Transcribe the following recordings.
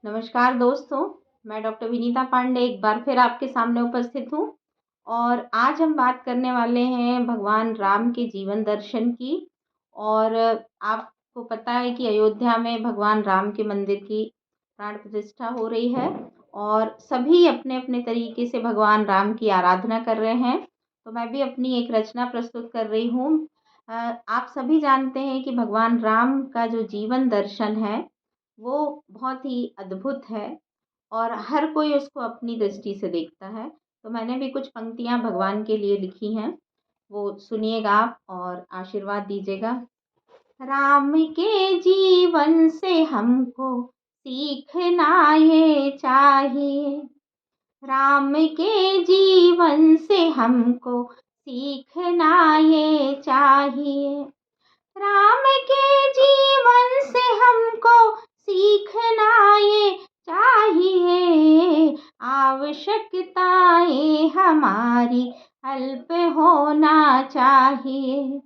नमस्कार दोस्तों, मैं डॉक्टर विनीता पांडे एक बार फिर आपके सामने उपस्थित हूँ और आज हम बात करने वाले हैं भगवान राम के जीवन दर्शन की। और आपको पता है कि अयोध्या में भगवान राम के मंदिर की प्राण प्रतिष्ठा हो रही है और सभी अपने-अपने तरीके से भगवान राम की आराधना कर रहे हैं। तो मैं भी अपनी एक रचना प्रस्तुत कर रही हूँ। आप सभी जानते हैं कि भगवान राम का जो जीवन दर्शन है वो बहुत ही अद्भुत है और हर कोई उसको अपनी दृष्टि से देखता है। तो मैंने भी कुछ पंक्तियाँ भगवान के लिए लिखी हैं, वो सुनिएगा आप और आशीर्वाद दीजिएगा। राम के जीवन से हमको सीखना ये चाहिए, राम के जीवन से हमको सीखना ये चाहिए। राम के जीवन से हमको सीखना ये चाहिए, आवश्यकताएं हमारी अल्प होना चाहिए,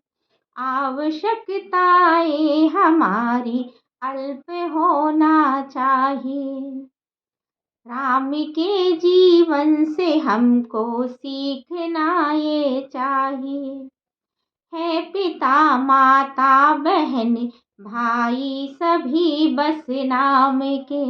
आवश्यकताएं हमारी अल्प होना चाहिए। राम के जीवन से हमको सीखना ये चाहिए, है पिता माता बहन भाई सभी बस नाम के।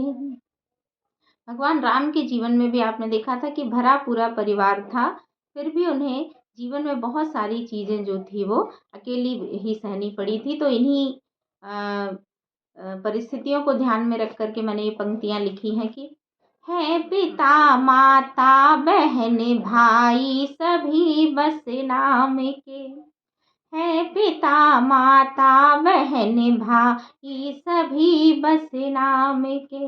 भगवान राम के जीवन में भी आपने देखा था कि भरा पूरा परिवार था, फिर भी उन्हें जीवन में बहुत सारी चीज़ें जो थी वो अकेली ही सहनी पड़ी थी। तो इन्हीं परिस्थितियों को ध्यान में रख कर के मैंने ये पंक्तियाँ लिखी हैं कि है पिता माता बहन भाई सभी बस नाम के, है पिता माता बहन भाई सभी बस नाम के,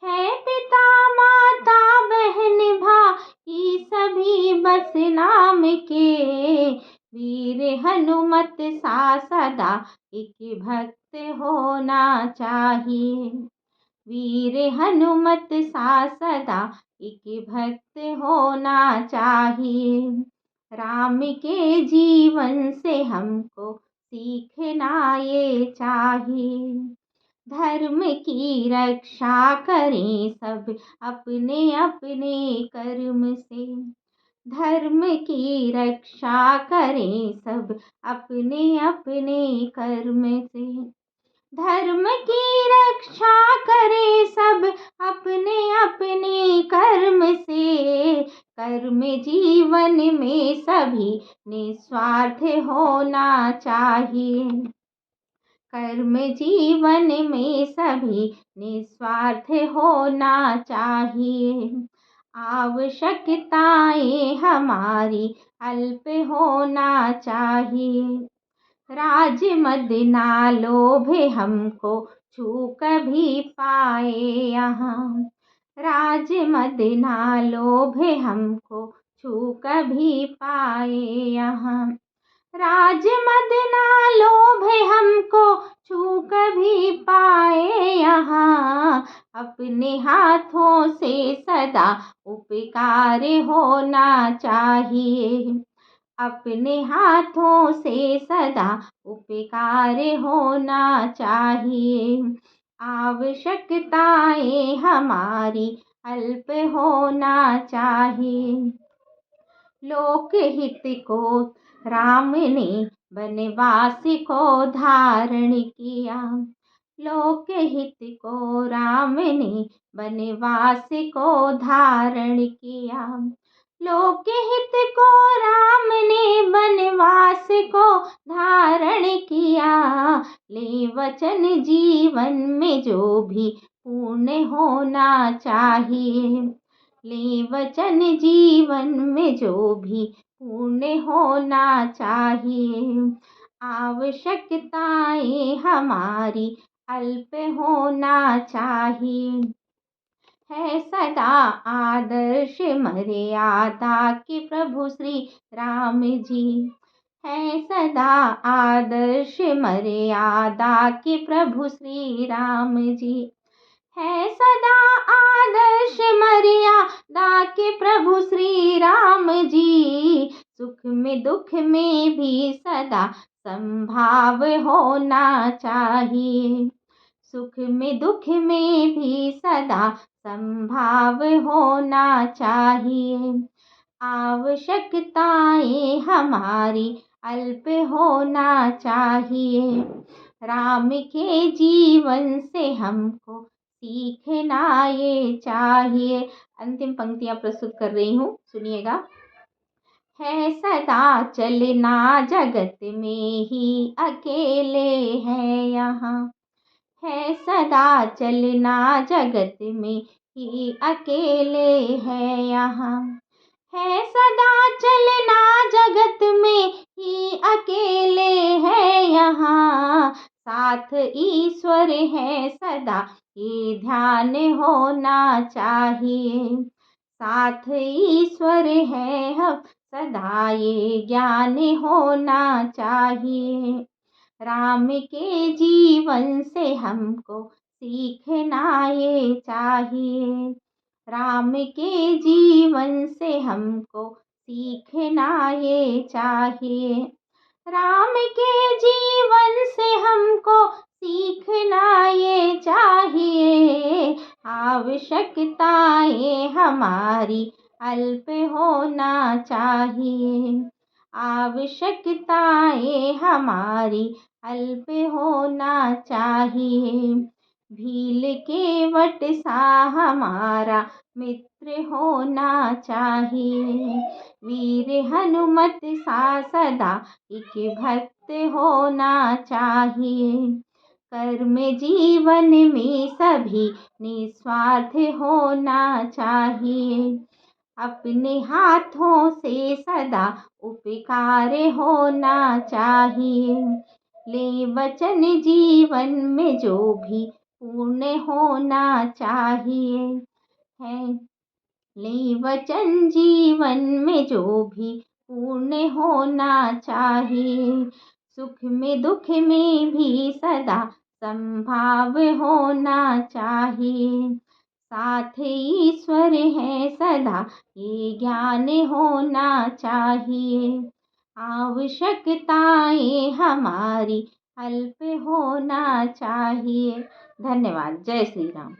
है पिता माता बहन भाई सभी बस नाम के। वीर हनुमत सा सदा एक भक्त होना चाहिए, वीर हनुमत सा सदा एक भक्त होना चाहिए। राम के जीवन से हमको सीखना ये चाहिए, धर्म की रक्षा करें सब अपने अपने कर्म से, धर्म की रक्षा करें सब अपने अपने कर्म से, धर्म की रक्षा करे सब अपने अपने कर्म से। कर्म जीवन में सभी निस्वार्थ होना चाहिए, कर्म जीवन में सभी निस्वार्थ होना चाहिए, आवश्यकताएं हमारी अल्प होना चाहिए। राज मद ना लोभे हमको छू कभी पाए यहाँ, राज मद ना लोभे हमको छू कभी पाए यहाँ, राज मद ना लोभे हमको छू कभी पाए यहाँ। अपने हाथों से सदा उपकार होना चाहिए, अपने हाथों से सदा उपकार होना चाहिए, आवश्यकताएं हमारी अल्प होना चाहिए। लोकहित को राम ने वनवास को धारण किया, लोकहित को राम ने वनवास को धारण किया, लोकहित को राम ने वनवास को धारण किया। ले वचन जीवन में जो भी पूर्ण होना चाहिए, ले वचन जीवन में जो भी पूर्ण होना चाहिए, आवश्यकताएं हमारी अल्प होना चाहिए। है सदा आदर्श मर्यादा के प्रभु श्री राम जी, है सदा आदर्श मर्यादा के प्रभु श्री राम जी, है सदा आदर्श मर्यादा के प्रभु श्री राम जी। सुख में दुख में भी सदा संभाव होना चाहिए, सुख में दुख में भी सदा संभाव होना चाहिए। आवश्यकताएं हमारी अल्प होना चाहिए। राम के जीवन से हमको सीखना ये चाहिए। अंतिम पंक्तियां प्रस्तुत कर रही हूँ, सुनिएगा। है सदा चलना जगत में ही अकेले हैं यहाँ। है सदा चलना जगत में ही अकेले हैं यहाँ। है सदा चलना जगत में ही अकेले हैं यहाँ। साथ ईश्वर है सदा ये ध्यान होना चाहिए। साथ ईश्वर है हम सदा ये ज्ञान होना चाहिए। राम के जीवन से हमको सीखना ये चाहिए। राम के जीवन से हमको सीखना ये चाहिए। राम के जीवन से हमको सीखना ये चाहिए। आवश्यकताएं हमारी अल्प होना चाहिए। आवश्यकताएं हमारी अल्प होना चाहिए। भील के वट सा हमारा मित्र होना चाहिए। वीर हनुमत सा सदा एक भक्त होना चाहिए। कर्म जीवन में सभी निस्वार्थ होना चाहिए। अपने हाथों से सदा उपकार होना चाहिए। ले वचन जीवन में जो भी पूर्ण होना चाहिए है। ले वचन जीवन में जो भी पूर्ण होना चाहिए। सुख में दुख में भी सदा संभाव होना चाहिए। साथ ईश्वर है सदा ये ज्ञान होना चाहिए। आवश्यकताएं हमारी अल्प होना चाहिए। धन्यवाद। जय श्री राम।